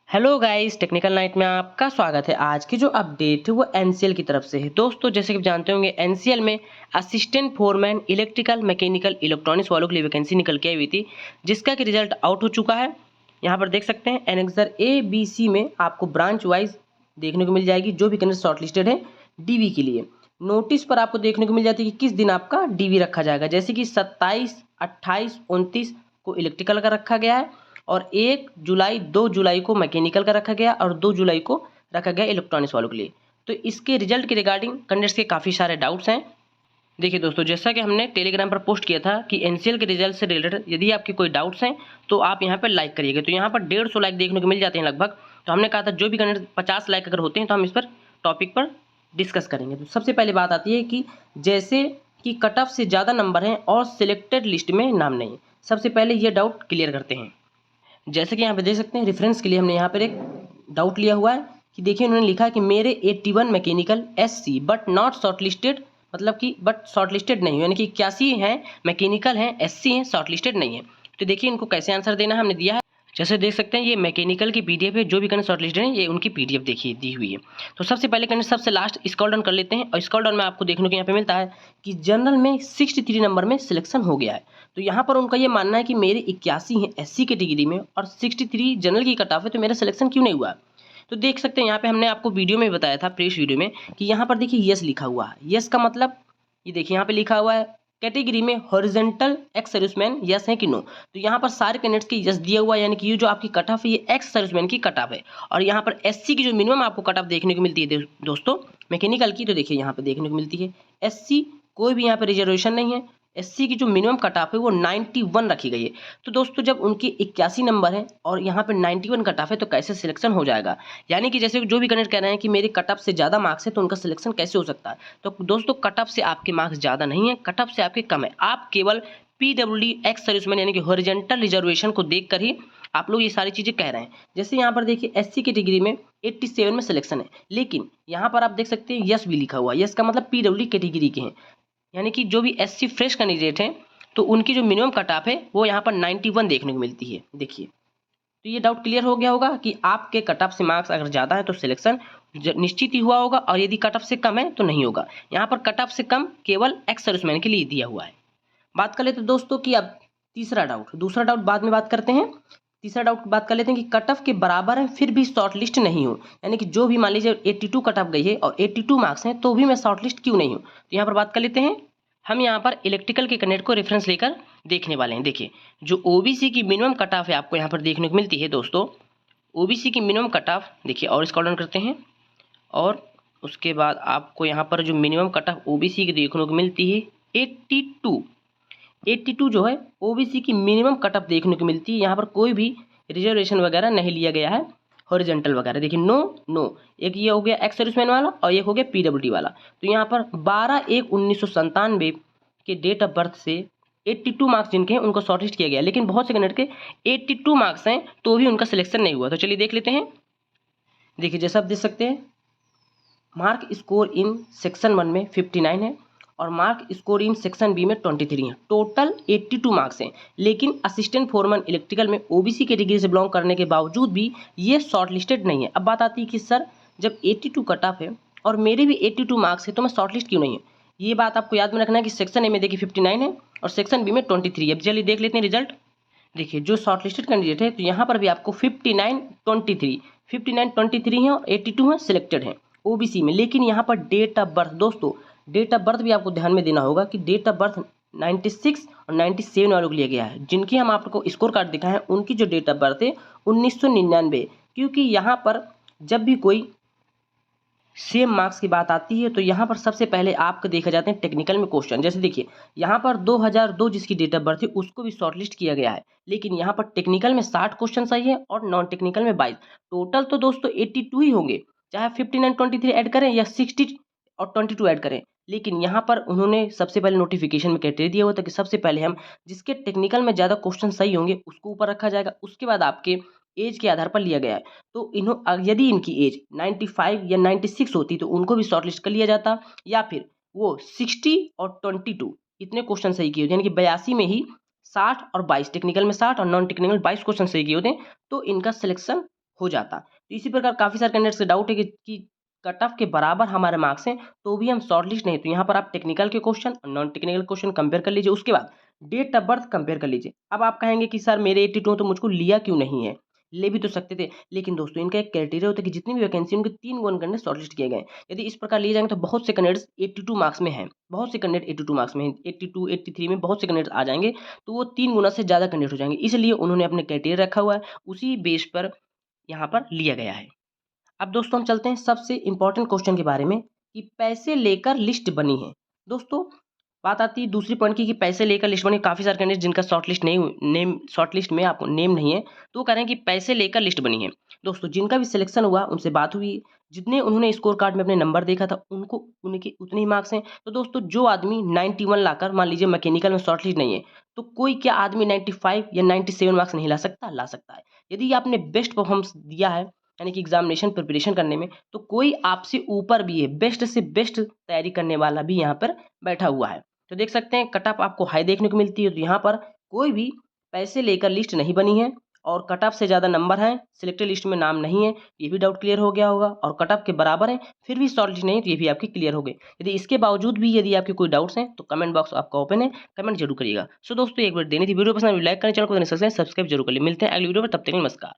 Hello guys, technical night में आपका स्वागत है। आज की जो अपडेट है वो एनसीएल की तरफ से है। दोस्तों, जैसे कि आप जानते होंगे, एनसीएल में assistant foreman electrical, mechanical, electronics वालों के लिए वैकेंसी निकल के आई हुई थी, जिसका कि रिजल्ट आउट हो चुका है। यहाँ पर देख सकते हैं एनेक्सर ए बी सी में आपको ब्रांच वाइज देखने को मिल जाएगी जो भी कैंडिडेट शॉर्ट लिस्टेड है डीवी के लिए। नोटिस पर आपको देखने को मिल जाती है कि किस दिन आपका डीवी रखा जाएगा, जैसे कि 27, 28, 29 को इलेक्ट्रिकल का रखा गया है और 1 जुलाई 2 जुलाई को मैकेनिकल का रखा गया और 2 जुलाई को रखा गया इलेक्ट्रॉनिक्स वालों के लिए। तो इसके रिजल्ट के रिगार्डिंग कैंडिडेट्स के काफ़ी सारे डाउट्स हैं। देखिए दोस्तों, जैसा कि हमने टेलीग्राम पर पोस्ट किया था कि एनसीएल के रिजल्ट से रिलेटेड यदि आपके कोई डाउट्स हैं तो आप यहाँ पर लाइक करिएगा। तो यहाँ पर 150 लाइक देखने को मिल जाते हैं लगभग। तो हमने कहा था जो भी कैंडिडेट 50 लाइक अगर होते हैं तो हम इस पर टॉपिक पर डिस्कस करेंगे। तो सबसे पहले बात आती है कि जैसे कि कट ऑफ से ज़्यादा नंबर हैं और सिलेक्टेड लिस्ट में नाम नहीं है। सबसे पहले ये डाउट क्लियर करते हैं। जैसे कि यहाँ पे देख सकते हैं, रेफरेंस के लिए हमने यहाँ पर एक डाउट लिया हुआ है कि देखिए उन्होंने लिखा है कि मेरे 81 mechanical SC but not shortlisted, मतलब कि बट शॉर्टलिस्टेड नहीं, यानी कि 81 हैं मैकेनिकल हैं, एससी हैं, शॉर्टलिस्टेड नहीं है। तो देखिए इनको कैसे आंसर देना है हमने दिया है। जैसे देख सकते हैं ये मैकेनिकल की पीडीएफ है, जो भी कैंडिडेट शॉर्टलिस्टेड है ये उनकी पीडीएफ देखिए दी हुई है। तो सबसे पहले कैंडिडेट सबसे लास्ट स्क्रॉल डाउन कर लेते हैं और स्क्रॉल डाउन में आपको देखने को यहाँ पे मिलता है कि जनरल में 63 नंबर में सिलेक्शन हो गया है। तो यहाँ पर उनका ये मानना है कि मेरे 81 हैं एससी कैटेगरी में और 63 जनरल की कट ऑफ है, तो मेरा सिलेक्शन क्यों नहीं हुआ। तो देख सकते हैं यहाँ पे हमने आपको वीडियो में बताया था, प्रीवियस वीडियो में, कि यहाँ पर देखिए यस लिखा हुआ है। यस का मतलब ये देखिए यहाँ पे लिखा हुआ है कैटेगरी में हॉरिजॉन्टल एक्स सर्विसमैन, यस है कि नो। तो यहाँ पर सारे कैंडिडेट्स की यस दिया हुआ है, यानी कि ये जो आपकी कट ऑफ है ये एक्स सर्विसमैन की कट ऑफ है। और यहाँ पर एससी की जो मिनिमम आपको कट ऑफ देखने को मिलती है दोस्तों मैकेनिकल की, तो देखिए यहाँ पे देखने को मिलती है एससी, कोई भी यहाँ पे रिजर्वेशन नहीं है। एससी की जो मिनिमम कट ऑफ है वो 91 रखी गई है। तो दोस्तों जब उनके 81 नंबर है और यहाँ पे 91 कट ऑफ है तो कैसे सिलेक्शन हो जाएगा। यानी कि जैसे जो भी कैंडिडेट कह रहे हैं कि मेरे कट ऑफ से ज़्यादा मार्क्स है तो उनका सिलेक्शन कैसे हो सकता है। तो दोस्तों कट ऑफ से आपके मार्क्स ज़्यादा नहीं है, कट ऑफ से आपके कम है। आप केवल पीडब्ल्यूडी एक्स सर्विसमैन यानी कि हॉरिजॉन्टल रिजर्वेशन को देखकर ही आप लोग ये सारी चीज़ें कह रहे हैं। जैसे यहाँ पर देखिए एससी कैटेगरी में 87 में सिलेक्शन है, लेकिन यहाँ पर आप देख सकते हैं यस भी लिखा हुआ है। यस का मतलब पीडब्ल्यूडी कैटेगरी के हैं, यानी कि जो भी एससी फ्रेश कैंडिडेट हैं तो उनकी जो मिनिमम कट ऑफ है वो यहाँ पर 91 देखने को मिलती है। देखिए तो ये डाउट क्लियर हो गया होगा कि आपके कट ऑफ से मार्क्स अगर ज़्यादा है तो सिलेक्शन निश्चित ही हुआ होगा और यदि कट ऑफ से कम है तो नहीं होगा। यहाँ पर कट ऑफ से कम केवल एक्स सर्विसमैन के लिए दिया हुआ है। बात कर लेते हैं दोस्तों कि अब तीसरा डाउट, दूसरा डाउट बाद में बात करते हैं। तीसरा डाउट बात कर लेते हैं कि कट ऑफ के बराबर है फिर भी शॉर्ट लिस्ट नहीं हो, यानी कि जो भी मान लीजिए 82 कट ऑफ गई है और 82 मार्क्स हैं तो भी मैं शॉर्ट लिस्ट क्यों नहीं हूँ। तो यहाँ पर बात कर लेते हैं। हम यहाँ पर इलेक्ट्रिकल के कैंडिडेट को रेफरेंस लेकर देखने वाले हैं। देखिए जो ओबीसी की मिनिमम कट ऑफ है आपको यहाँ पर देखने को मिलती है दोस्तों, ओबीसी की मिनिमम कट ऑफ देखिए और स्क्रॉल डाउन करते हैं और उसके बाद आपको यहाँ पर जो मिनिमम कट ऑफ ओबीसी की देखने को मिलती है 82 जो है ओबीसी की मिनिमम कट ऑफ देखने को मिलती है। यहाँ पर कोई भी रिजर्वेशन वगैरह नहीं लिया गया है, हॉरिजॉन्टल वगैरह। देखिए नो नो, एक ये हो गया एक्स सर्विसमैन वाला और एक हो गया पीडब्ल्यूडी वाला। तो यहाँ पर 12/1/1997 के डेट ऑफ बर्थ से 82 मार्क्स जिनके हैं उनको शॉर्टलिस्ट किया गया, लेकिन बहुत से कैंडिडेट के 82 मार्क्स हैं तो भी उनका सिलेक्शन नहीं हुआ। तो चलिए देख लेते हैं। देखिए जैसा आप देख सकते हैं मार्क स्कोर इन सेक्शन 1 में 59 है और mark score in section B में 23 है। टोटल 82 मार्क्स हैं, लेकिन असिस्टेंट फोरमैन इलेक्ट्रिकल में ओबीसी कैटेगरी से बिलोंग करने के बावजूद भी ये शॉर्ट लिस्टेड नहीं है। अब बात आती है कि सर जब 82 कट ऑफ है और मेरे भी 82 मार्क्स है तो मैं शॉर्ट लिस्ट क्यों नहीं है। ये बात आपको याद में रखना है कि सेक्शन ए में देखिए 59 है और सेक्शन बी में 23 है। अब चलिए देख लेते हैं रिजल्ट। देखिए जो शॉर्ट लिस्टेड कैंडिडेट है तो यहाँ पर भी आपको 59-23 हैं और 82 हैं सिलेक्टेड हैं ओबीसी में। लेकिन यहाँ पर डेट ऑफ बर्थ, दोस्तों डेट ऑफ बर्थ भी आपको ध्यान में देना होगा कि डेट ऑफ बर्थ 96 और 97 वालों को लिया गया है। जिनकी हम आपको स्कोर कार्ड दिखाए हैं उनकी जो डेट ऑफ बर्थ है 1999, क्योंकि यहाँ पर जब भी कोई सेम मार्क्स की बात आती है तो यहाँ पर सबसे पहले आपको देखा जाते हैं टेक्निकल में क्वेश्चन। जैसे देखिए यहाँ पर 2002 जिसकी डेट ऑफ बर्थ है उसको भी शॉर्टलिस्ट किया गया है, लेकिन यहाँ पर टेक्निकल में 60 क्वेश्चन सही है और नॉन टेक्निकल में 22। टोटल तो दोस्तों 82 ही होंगे, चाहे 59-23 ऐड करें या 60 और 22 ऐड करें। लेकिन यहाँ पर उन्होंने सबसे पहले नोटिफिकेशन में क्राइटेरिया दिया हुआ था कि सबसे पहले हम जिसके टेक्निकल में ज़्यादा क्वेश्चन सही होंगे उसको ऊपर रखा जाएगा, उसके बाद आपके एज के आधार पर लिया गया है। तो यदि इनकी एज 95 या 96 होती तो उनको भी शॉर्टलिस्ट कर लिया जाता, या फिर वो 60 और 22 इतने क्वेश्चन सही किए होते, यानी कि 82 में ही 60 और 22, टेक्निकल में 60 और नॉन टेक्निकल 22 क्वेश्चन सही किए होते तो इनका सिलेक्शन हो जाता। तो इसी प्रकार काफ़ी सारे कैंडिडेट्स के डाउट है कि कट ऑफ के बराबर हमारे मार्क्स हैं तो भी हम शॉर्ट लिस्ट नहीं। तो यहाँ पर आप टेक्निकल के क्वेश्चन और नॉन टेक्निकल क्वेश्चन कंपेयर कर लीजिए, उसके बाद डेट ऑफ बर्थ कंपेयर कर लीजिए। अब आप कहेंगे कि सर मेरे 82 तो मुझको लिया क्यों नहीं है, ले भी तो सकते थे। लेकिन दोस्तों इनका एक क्राइटेरिया होता है कि जितनी भी वैकेंसी उनके 3 गुण कैंडिडेट शॉर्टलिस्ट किए गए। यदि इस प्रकार लिए जाएंगे तो बहुत से कैंडिडेट्स 82 मार्क्स में हैं, बहुत से कैंडिडेट 82 मार्क्स में हैं, 82 83 में बहुत से कैंडिडेट्स आ जाएंगे, तो वो 3 गुना से ज़्यादा कैंडिडेट हो जाएंगे। इसलिए उन्होंने अपने क्राइटेरिया रखा हुआ है, उसी बेस पर यहाँ पर लिया गया है। अब दोस्तों हम चलते हैं सबसे इंपॉर्टेंट क्वेश्चन के बारे में कि पैसे लेकर लिस्ट बनी है। दोस्तों बात आती है दूसरी पॉइंट की कि पैसे लेकर लिस्ट बनी। काफ़ी सारे कैंडिडेट जिनका शॉर्ट लिस्ट नहीं नेम शॉर्ट लिस्ट में आपको नेम नहीं है, तो वो कह रहे हैं कि पैसे लेकर लिस्ट बनी है। दोस्तों जिनका भी सिलेक्शन हुआ उनसे बात हुई, जितने उन्होंने स्कोर कार्ड में अपने नंबर देखा था उनको उनके उतने ही मार्क्स हैं। तो दोस्तों जो आदमी 91 लाकर, मान लीजिए मैकेनिकल में शॉर्ट लिस्ट नहीं है, तो कोई क्या आदमी 95 या 97 मार्क्स नहीं ला सकता? ला सकता है। यदि आपने बेस्ट परफॉर्मेंस दिया है यानी कि एग्जामिनेशन प्रिपरेशन करने में, तो कोई आपसे ऊपर भी है, बेस्ट से बेस्ट तैयारी करने वाला भी यहाँ पर बैठा हुआ है। तो देख सकते हैं कट ऑफ आपको हाई देखने को मिलती है। तो यहाँ पर कोई भी पैसे लेकर लिस्ट नहीं बनी है और कट ऑफ से ज़्यादा नंबर हैं, सिलेक्टेड लिस्ट में नाम नहीं है, ये भी डाउट क्लियर हो गया होगा। और कट ऑफ के बराबर है फिर भी शॉर्ट लिस्ट नहीं है, तो ये भी आपकी क्लियर हो गई। यदि इसके बावजूद भी यदि आपके कोई डाउट्स हैं तो कमेंट बॉक्स आपका ओपन है, कमेंट जरूर करिएगा। सो दोस्तों एक बार देनी थी वीडियो पसंद लाइक करें, चैनल को सब्सक्राइब जरूर कर लिए। मिलते हैं अगली वीडियो पर, तब तक नमस्कार।